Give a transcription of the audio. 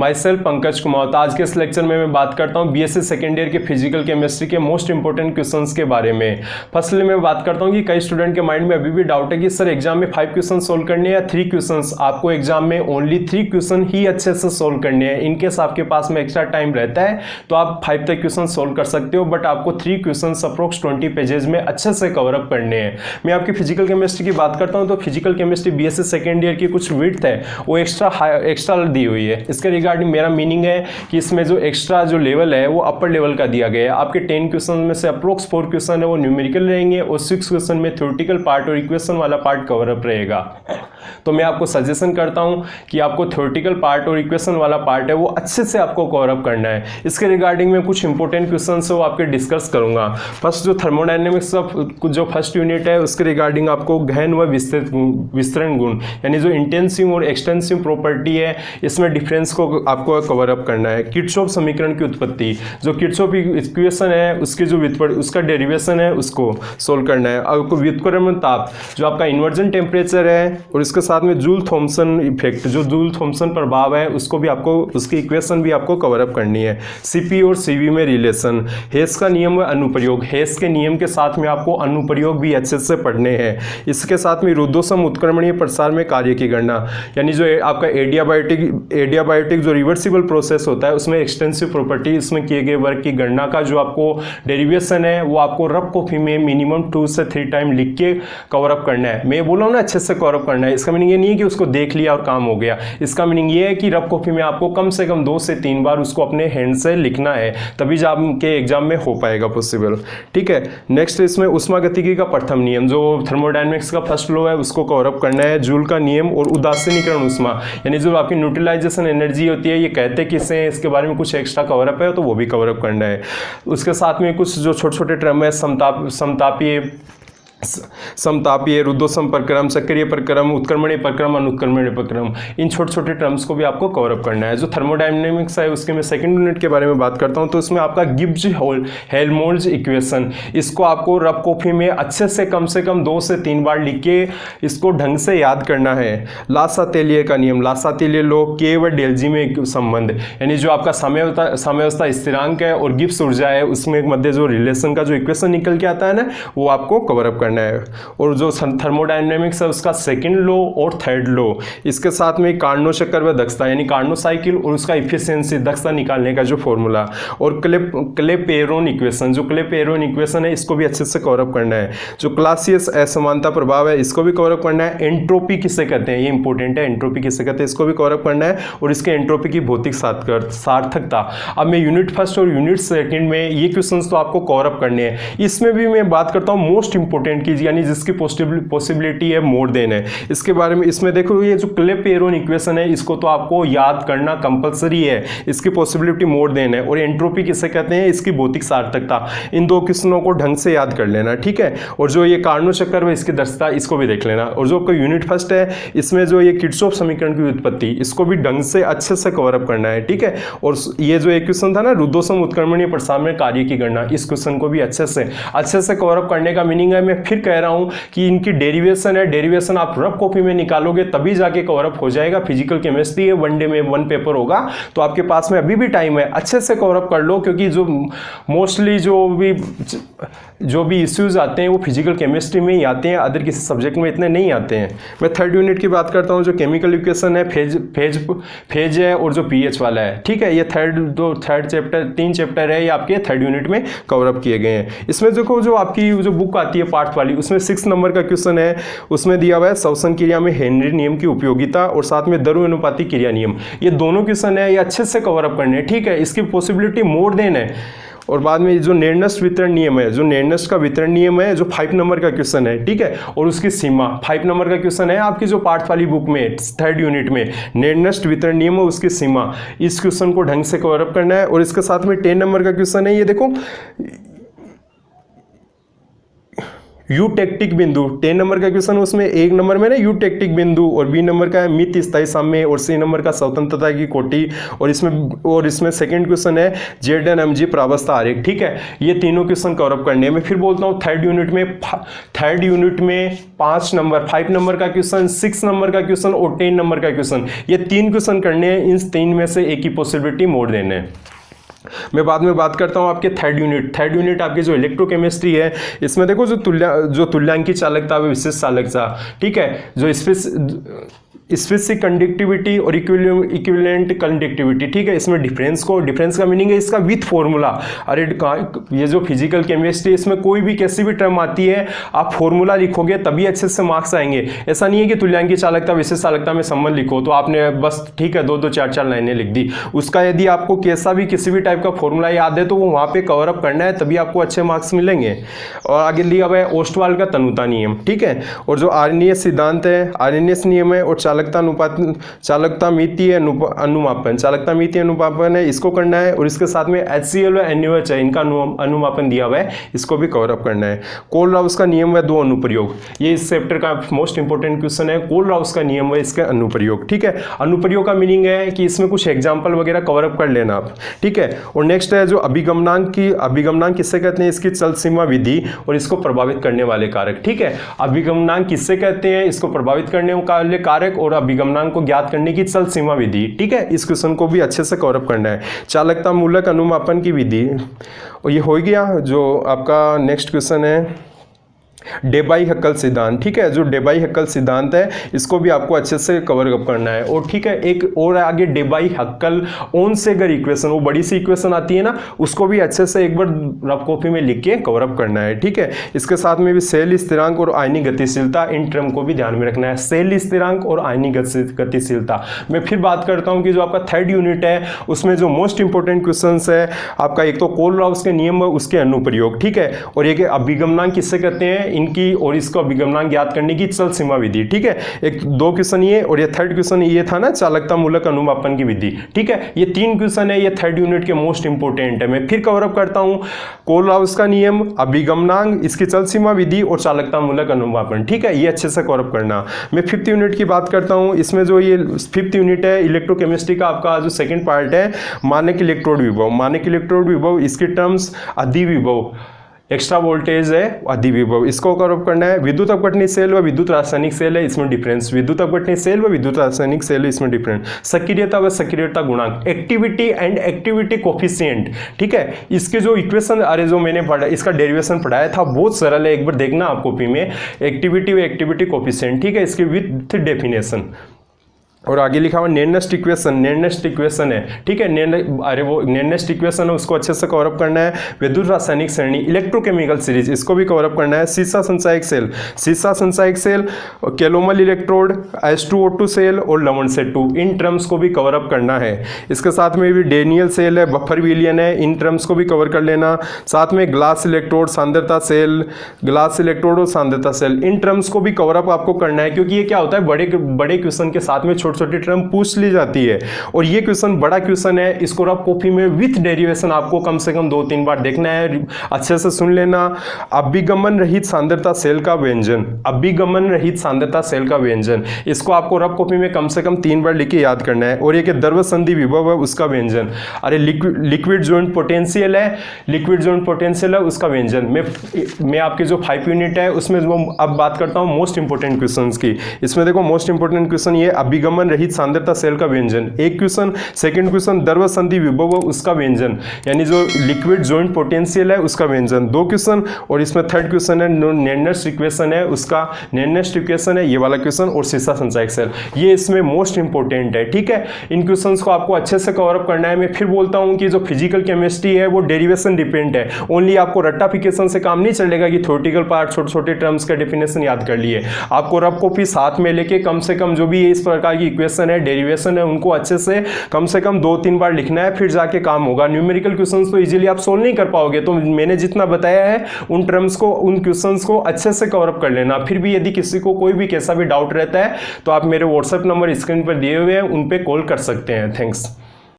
My self Pankaj Kumar. तो आज के इस लेक्चर में मैं बात करता हूँ बीएससी सेकेंड ईयर के फिजिकल केमिस्ट्री के मोस्ट इंपॉर्टेंट क्वेश्चंस के बारे में। फर्स्टली मैं बात करता हूँ कि कई स्टूडेंट के माइंड में अभी भी डाउट है कि सर एग्जाम में 5 क्वेश्चन सोल्व करने हैं या 3 क्वेश्चंस। आपको एग्जाम में ओनली 3 क्वेश्चन ही अच्छे से सोल्व करने हैं। इनकेस आपके पास में एक्स्ट्रा टाइम रहता है तो आप 5 तक क्वेश्चन सोल्व कर सकते हो, बट आपको 3 क्वेश्चन अप्रोक्स 20 पेजेस में अच्छे से कवर अप करने हैं। मैं आपकी फिजिकल केमिस्ट्री की बात करता हूँ तो physical chemistry BSc second year की कुछ विड्थ है वो एक्स्ट्रा दी हुई है। इसके रिगार्डिंग मेरा मीनिंग है कि इसमें जो एक्स्ट्रा जो लेवल है वो अपर लेवल का दिया गया है। आपके 10 क्वेश्चन में से अप्रोक्स 4 क्वेश्चन है वो न्यूमेरिकल रहेंगे और 6 क्वेश्चन में थ्योरेटिकल पार्ट और इक्वेशन वाला पार्ट कवर अप रहेगा। तो मैं आपको सजेशन करता हूं कि आपको थ्योरेटिकल पार्ट और इक्वेशन वाला पार्ट है वो अच्छे से आपको कवर अप करना है। इसके रिगार्डिंग में कुछ इंपॉर्टेंट क्वेश्चन है वो आपके डिस्कस करूंगा। फर्स्ट जो थर्मोडायनेमिक्स का जो फर्स्ट यूनिट है उसके रिगार्डिंग आपको गहन व विस्तरण गुण यानी जो इंटेंसिव और एक्सटेंसिव प्रॉपर्टी है इसमें डिफरेंस को आपको कवर अप करना है। किरचॉफ समीकरण की उत्पत्ति, जो किरचॉफ इक्वेशन है उसकी जो उसका डेरिवेशन है उसको सोल्व करना है। आपको व्युत्क्रमण ताप जो आपका इन्वर्जन टेम्परेचर है और इसके साथ में जूल थॉमसन इफेक्ट जो जूल थॉमसन प्रभाव है उसको भी आपको उसकी इक्वेशन भी आपको कवर अप करनी है। सीपी और सीवी में रिलेशन, हेस का नियम व अनुप्रयोग, हेस के नियम के साथ में आपको अनुप्रयोग भी अच्छे से पढ़ने हैं। इसके साथ में रुद्धोष्म उत्क्रमणीय प्रसार में कार्य की गणना यानी जो आपका एडियाबायोटिक जो रिवर्सिबल प्रोसेस होता है उसमें एक्सटेंसिव प्रॉपर्टी इसमें किए गए वर्क की गणना का जो आपको डेरिवेशन है वो आपको रफ कॉपी में मिनिमम 2 से 3 टाइम लिख के कवर अप करना है। मैं बोला हूं ना अच्छे से कवर अप करना है। इसका मीनिंग ये नहीं है कि उसको देख लिया और काम हो गया। इसका मीनिंग ये है कि रफ कॉपी में आपको कम से कम 2 से 3 बार उसको अपने हैंड से लिखना है, तभी जब आपके एग्जाम में हो पाएगा पॉसिबल। ठीक है, नेक्स्ट इसमें उष्मागतिकी का प्रथम नियम जो थर्मोडायनेमिक्स का फर्स्ट लॉ है उसको कवर अप करना है। जूल का नियम और उदासीनीकरण उष्मा यानी जो आपकी न्यूट्रलाइजेशन एनर्जी होती है ये कहते किससे हैं, इसके बारे में कुछ एक्स्ट्रा कवर अप है तो वो भी कवर अप करना है। उसके साथ में कुछ जो छोटे छोटे टर्म है समतापीय रुद्धोष्म प्रक्रम, चक्रीय प्रक्रम, उत्क्रमणीय प्रक्रम, अनुत्क्रमणीय प्रक्रम, इन छोटे छोटे टर्म्स को भी आपको कवर अप करना है। जो थर्मोडायनेमिक्स है उसके मैं सेकंड यूनिट के बारे में बात करता हूं तो इसमें आपका गिब्स हेल्महोल्ट्ज इक्वेशन इसको आपको रफ कॉपी में अच्छे से कम 2 से 3 बार लिख के इसको ढंग से याद करना है। लासातेलियर का नियम, लासातेलियर लॉ, के व डेल्जी में संबंध यानी जो आपका साम्यावस्था स्थिरांक है और गिब्स ऊर्जा है उसमें मध्य जो रिलेशन का जो इक्वेशन निकल के आता है ना वो आपको कवर अप करना है। और जो थर्मोडायनेमिक्स है उसका सेकंड लॉ और थर्ड लॉ, इसके साथ में कार्नो चक्र व दक्षता यानी कार्नो साइकिल और उसका इफिशिएंसी दक्षता निकालने का जो फॉर्मूला, और क्लेपेरोन इक्वेशन, जो क्लेपेरोन इक्वेशन है इसको भी अच्छे से कवर अप करना है। जो क्लासियस असमानता प्रभाव है इसको भी कवर अप करना है। एंट्रोपी किसे कहते हैं ये इंपॉर्टेंट है, एंट्रोपी किसे कहते हैं इसको भी कवर अप करना है और इसके एंट्रोपी की भौतिक सार्थकता। अब मैं यूनिट फर्स्ट और यूनिट सेकंड में ये क्वेश्चंस तो आपको कवर अप करने हैं। इसमें भी मैं बात करता हूँ मोस्ट इंपॉर्टेंट की यानी जिसकी पॉसिबिलिटी है मोर देन है। इसके बारे में इसमें देखो ये जो क्लेपेरोन इक्वेशन है इसको तो आपको याद करना कंपलसरी है, इसकी पॉसिबिलिटी मोर देन है। और एंट्रोपी किसे कहते हैं, इसकी भौतिक सार्थकता। इन दो क्वेश्चनों को ढंग से याद कर लेना, ठीक है। और जो ये कार्नो चक्र है इसकी दक्षता इसको भी देख लेना। और जो आपका यूनिट फर्स्ट है इसमें जो ये किरचॉफ समीकरण की उत्पत्ति इसको भी ढंग से अच्छे से कवर अप करना है, ठीक है। और ये जो एक क्वेश्चन था ना रुद्धोष्म उत्क्रमणीय प्रसार में कार्य की गणना, इस क्वेश्चन को भी अच्छे से कवर अप करने का मीनिंग है, मैं फिर कह रहा हूं कि इनकी डेरिवेशन है, डेरिवेशन आप रफ कॉपी में निकालोगे तभी जाके कवर अप हो जाएगा। फिजिकल केमिस्ट्री है, 1 डे में 1 पेपर होगा तो आपके पास में अभी भी टाइम है, अच्छे से कवर अप कर लो। क्योंकि जो मोस्टली जो भी इश्यूज आते हैं वो फिजिकल केमिस्ट्री में ही आते हैं, अदर किसी सब्जेक्ट में इतने नहीं आते हैं। मैं थर्ड यूनिट की बात करता हूं जो केमिकल इक्वेशन है, फेज है और जो पीएच वाला है, ठीक है। ये थर्ड चैप्टर 3 चैप्टर है ये आपके थर्ड यूनिट में कवर अप किए गए हैं। इसमें देखो जो आपकी जो बुक आती है पार्ट वाली उसमें 6 नंबर का क्वेश्चन है, उसमें दिया हुआ है श्वसन क्रिया में हेनरी नियम की उपयोगिता और साथ में द्रव्यानुपाती क्रिया नियम। ये दोनों क्वेश्चन है ये अच्छे से कवर अप करने हैं, ठीक है। इसकी पॉसिबिलिटी मोर देन है। और बाद में जो नेर्नस्ट वितरण नियम है, जो नेर्नस्ट का वितरण नियम है जो 5 नंबर का क्वेश्चन है, ठीक है। और उसकी सीमा 5 नंबर का क्वेश्चन है आपकी जो पार्ट वाली बुक में थर्ड यूनिट में नेर्नस्ट वितरण नियम है उसकी सीमा, इस क्वेश्चन को ढंग से कवर अप करना है। और इसके साथ में 10 नंबर का क्वेश्चन है, ये देखो यूटेक्टिक बिंदु 10 नंबर का क्वेश्चन, उसमें 1 नंबर में ना यूटेक्टिक बिंदु, और बी नंबर का है मित स्थायी साम्य, और सी नंबर का स्वतंत्रता की कोटि, और इसमें सेकंड क्वेश्चन है ZNMG प्रावस्था आरेख। ठीक है, ये तीनों क्वेश्चन कवर अप करने हैं। मैं फिर बोलता हूँ थर्ड यूनिट में 5 नंबर का क्वेश्चन, 6 नंबर का क्वेश्चन और 10 नंबर का क्वेश्चन, ये 3 क्वेश्चन करने हैं। इन 3 में से एक ही पॉसिबिलिटी मोड़ देने हैं। मैं बाद में बात करता हूं आपके थर्ड यूनिट आपकी जो इलेक्ट्रोकेमिस्ट्री है, इसमें देखो जो तुल्यांकी चालकता है, विशेष चालकता, ठीक है, जो स्पेसिफिक कंडक्टिविटी और इक्विवेलेंट कंडक्टिविटी, ठीक है, इसमें डिफरेंस का मीनिंग है इसका विथ फॉर्मूला। अरे ये जो फिजिकल केमिस्ट्री, इसमें कोई भी कैसी भी टर्म आती है, आप फॉर्मूला लिखोगे तभी अच्छे से मार्क्स आएंगे। ऐसा नहीं है कि तुल्यांकी चालकता विशेष चालकता में संबंध लिखो तो आपने बस ठीक है 2-2 4-4 लाइनें लिख दी। उसका यदि आपको कैसा भी किसी भी टाइप का फॉर्मूला याद है तो वो वहाँ पे कवर अप करना है, तभी आपको अच्छे मार्क्स मिलेंगे। और आगे लिया हुआ है ओस्टवाल का तनुता नियम, ठीक है, और जो आर्नियस सिद्धांत है, आर्नियस नियम है, और चालकता मितीय अनुमापन है, इसको करना है। और इसके साथ में HCl और NaOH है, इनका अनुमापन दिया हुआ है, इसको भी कवर अप करना है। कोल-राउस का नियम है 2 अनुप्रयोग, ये इस चैप्टर का मोस्ट इंपोर्टेंट क्वेश्चन है। कोल-राउस का नियम है, इसके अनुप्रयोग, ठीक है। अनुप्रयोग का मीनिंग है कि इसमें कुछ एग्जाम्पल वगैरह कवर अप कर लेना आप, ठीक है। और नेक्स्ट है जो अभिगमनांक किससे कहते हैं, इसकी चल सीमा विधि और इसको प्रभावित करने वाले कारक, ठीक है। अभिगमनांक किससे कहते हैं, इसको प्रभावित करने वाले कारक और अभिगमनांक को ज्ञात करने की चल सीमा विधि, ठीक है। इस क्वेश्चन को भी अच्छे से कवर अप करना है। चालकता मूलक अनुमापन की विधि, और ये हो गया। जो आपका नेक्स्ट क्वेश्चन है डेबाई-हक्कल सिद्धांत, ठीक है, जो डेबाई-हक्कल सिद्धांत है इसको भी आपको अच्छे से कवर अप करना है। और ठीक है, एक और आगे डेबाई-हक्कल ओनसेगर इक्वेशन, वो बड़ी सी इक्वेशन आती है ना, उसको भी अच्छे से एक बार रफ कॉपी में लिख के कवर अप करना है, ठीक है। इसके साथ में भी सेल स्थिरांक और आयनिक गतिशीलता, इन टर्म को भी ध्यान में रखना है। सेल स्थिरांक और आयनिक गतिशीलता। मैं फिर बात करता हूँ कि जो आपका थर्ड यूनिट है उसमें जो मोस्ट इंपोर्टेंट क्वेश्चन है आपका, एक तो कोल-राउस के नियम उसके अनुप्रयोग, ठीक है, और एक अभिगमनांक किससे कहते हैं इनकी, और इसको अभिगमनांक ज्ञात करने की चल सीमा विधि, ठीक है। एक 2 क्वेश्चन ये, और ये थर्ड क्वेश्चन ये था ना चालकता मूलक अनुमापन की विधि, ठीक है। ये 3 क्वेश्चन है, ये थर्ड यूनिट के मोस्ट इंपोर्टेंट है। मैं फिर कवर अप करता हूं, कोल-राउस का नियम, अभिगमनांक, इसकी चल सीमा विधि और चालकता मूलक अनुमापन, ठीक है, ये अच्छे से कवर अप करना। मैं 5th यूनिट की बात करता हूं, इसमें जो ये 5th यूनिट है इलेक्ट्रोकेमिस्ट्री का, आपका जो सेकंड पार्ट है मानक इलेक्ट्रोड विभव, इसकी टर्म्स अधिविभव, एक्स्ट्रा वोल्टेज है अधिविभव, इसको कवर अप करना है। विद्युत अपघटनी सेल व विद्युत रासायनिक सेल है, इसमें डिफरेंस, विद्युत अपघटनी सेल व विद्युत रासायनिक सेल है, इसमें डिफरेंस। सक्रियता व सक्रियता गुणांक, एक्टिविटी एंड एक्टिविटी कोफिशिएंट, ठीक है। इसके जो इक्वेशन, अरे जो मैंने पढ़ा, इसका डेरिवेशन पढ़ाया था, बहुत सरल है, एक बार देखना आप कॉपी में, एक्टिविटी व एक्टिविटी कोफिशिएंट, ठीक है, इसके विथ डेफिनेशन। और आगे लिखा हुआ नेर्नेस्ट इक्वेशन है, ठीक है, नेर्नेस्ट इक्वेशन है, उसको अच्छे से कवर अप करना है। विद्युत रासायनिक श्रेणी, इलेक्ट्रोकेमिकल सीरीज, इसको भी कवर अप करना है। सीसा संचायक cell, calomel electrode, H2O2 cell और लवण सेटू, इन टर्म्स को भी कवर अप करना है। इसके साथ में भी डेनियल सेल है, बफर विलियन है, इन टर्म्स को भी कवर कर लेना। साथ में ग्लास इलेक्ट्रोड सांद्रता सेल, इन टर्म्स को भी कवर अप आपको करना है, क्योंकि ये क्या होता है, बड़े क्वेश्चन के साथ में छोटी टर्म पूछ ली जाती है। और ये क्वेश्चन बड़ा क्वेश्चन है, इसको रफ कॉपी में विथ डेरिवेशन आपको कम से कम 2-3 बार देखना है, अच्छे से सुन लेना। अभिगमन रहित सांद्रता सेल का व्यंजन, इसको आपको रफ कॉपी में कम से कम 3 बार लिख के याद करना है। और ये कि द्रव संधि विभव है, उसका व्यंजन। अरे लिक्विड जॉइंट पोटेंशियल है, उसका व्यंजन। मैं आपके जो 5 यूनिट है उसमें जो अब बात करता हूँ मोस्ट इंपोर्टेंट क्वेश्चन की। इसमें देखो मोस्ट इंपोर्टेंट क्वेश्चन ये अभिगमन रहित सांद्रता सेल का व्यंजन, एक क्वेश्चन। सेकंड क्वेश्चन द्रव संधि विभव, उसका व्यंजन, यानी जो लिक्विड जॉइंट पोटेंशियल है उसका व्यंजन, 2 क्वेश्चन। और इसमें थर्ड क्वेश्चन है नेर्नेस्ट इक्वेशन है, उसका नेर्नेस्ट इक्वेशन है, ये वाला क्वेश्चन। और सीसा संचायक सेल, ये इसमें मोस्ट इंपोर्टेंट है, ठीक है। इन क्वेश्चंस को आपको अच्छे से कवर अप करना है। मैं फिर बोलता हूं कि जो फिजिकल केमिस्ट्री है वो डेरिवेशन डिपेंड है, ओनली आपको रट्टाफिकेशन से काम नहीं चलेगा कि थ्योरेटिकल पार्ट छोटे टर्म्स का डेफिनेशन याद कर लिए। आपको रफ कॉपी साथ में लेके कम से कम जो भी इस प्रकार की इक्वेशन है, डेरिवेशन है, उनको अच्छे से कम 2-3 बार लिखना है, फिर जाके काम होगा। न्यूमेरिकल क्वेश्चंस तो इजीली आप सोल्व नहीं कर पाओगे, तो मैंने जितना बताया है उन टर्म्स को, उन क्वेश्चंस को अच्छे से कवर अप कर लेना। फिर भी यदि किसी को कोई भी कैसा भी डाउट रहता है तो आप मेरे व्हाट्सएप नंबर स्क्रीन पर दिए हुए हैं, उन पे कॉल कर सकते हैं। थैंक्स।